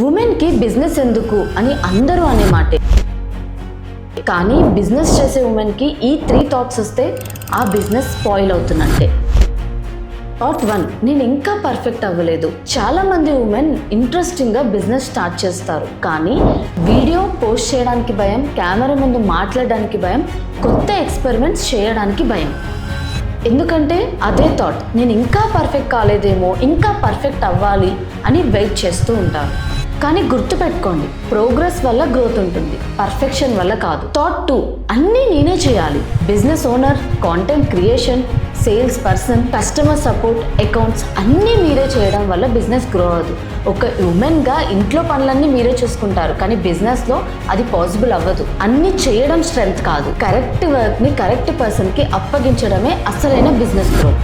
ఉమెన్కి బిజినెస్ ఎందుకు అని అందరూ అనే మాటే, కానీ బిజినెస్ చేసే ఉమెన్కి ఈ 3 థాట్స్ వస్తే ఆ బిజినెస్ స్పాయిల్ అవుతున్నట్టే. థాట్ 1, నేను ఇంకా పర్ఫెక్ట్ అవ్వలేదు. చాలామంది ఉమెన్ ఇంట్రెస్టింగ్గా బిజినెస్ స్టార్ట్ చేస్తారు, కానీ వీడియో పోస్ట్ చేయడానికి భయం, కెమెరా ముందు మాట్లాడడానికి భయం, కొత్త ఎక్స్పెరిమెంట్స్ చేయడానికి భయం. ఎందుకంటే అదే థాట్, నేను ఇంకా పర్ఫెక్ట్ కాలేదేమో, ఇంకా పర్ఫెక్ట్ అవ్వాలి అని వెయిట్ చేస్తూ ఉంటారు. కానీ గుర్తుపెట్టుకోండి, ప్రోగ్రెస్ వల్ల గ్రోత్ ఉంటుంది, పర్ఫెక్షన్ వల్ల కాదు. థాట్ 2, అన్నీ నేనే చేయాలి. Business owner, content creation, sales person, customer support, accounts అన్నీ మీరే చేయడం వల్ల బిజినెస్ గ్రో అవ్వదు. ఒక ఉమెన్గా ఇంట్లో పనులన్నీ మీరే చూసుకుంటారు, కానీ బిజినెస్లో అది పాసిబుల్ అవ్వదు. అన్నీ చేయడం స్ట్రెంగ్త్ కాదు, కరెక్ట్ వర్క్ని కరెక్ట్ పర్సన్కి అప్పగించడమే అసలైన బిజినెస్ గ్రోత్.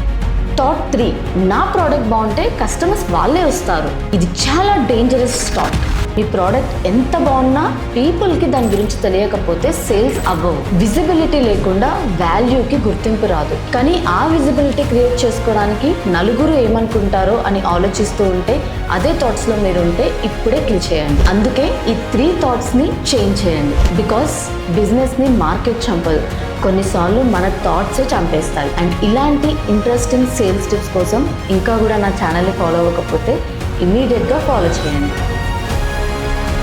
థాట్ 3, నా ప్రోడక్ట్ బాగుంటే కస్టమర్స్ వాళ్ళే వస్తారు. ఇది చాలా డేంజరస్ థాట్. మీ ప్రోడక్ట్ ఎంత బాగున్నా పీపుల్కి దాని గురించి తెలియకపోతే సేల్స్ అవ్వవు. విజిబిలిటీ లేకుండా వాల్యూకి గుర్తింపు రాదు. కానీ ఆ విజిబిలిటీ క్రియేట్ చేసుకోవడానికి నలుగురు ఏమనుకుంటారో అని ఆలోచిస్తూ ఉంటే, అదే థాట్స్లో మీరు ఉంటే ఇప్పుడే క్లిక్ చేయండి. అందుకే ఈ 3 థాట్స్ని చేంజ్ చేయండి. బికాస్ బిజినెస్ని మార్కెట్ చంపదు, కొన్నిసార్లు మన థాట్సే చంపేస్తాయి. అండ్ ఇలాంటి ఇంట్రెస్టింగ్ సేల్స్ టిప్స్ కోసం ఇంకా కూడా నా ఛానల్ని ఫాలో అవ్వకపోతే ఇమీడియట్గా ఫాలో చేయండి.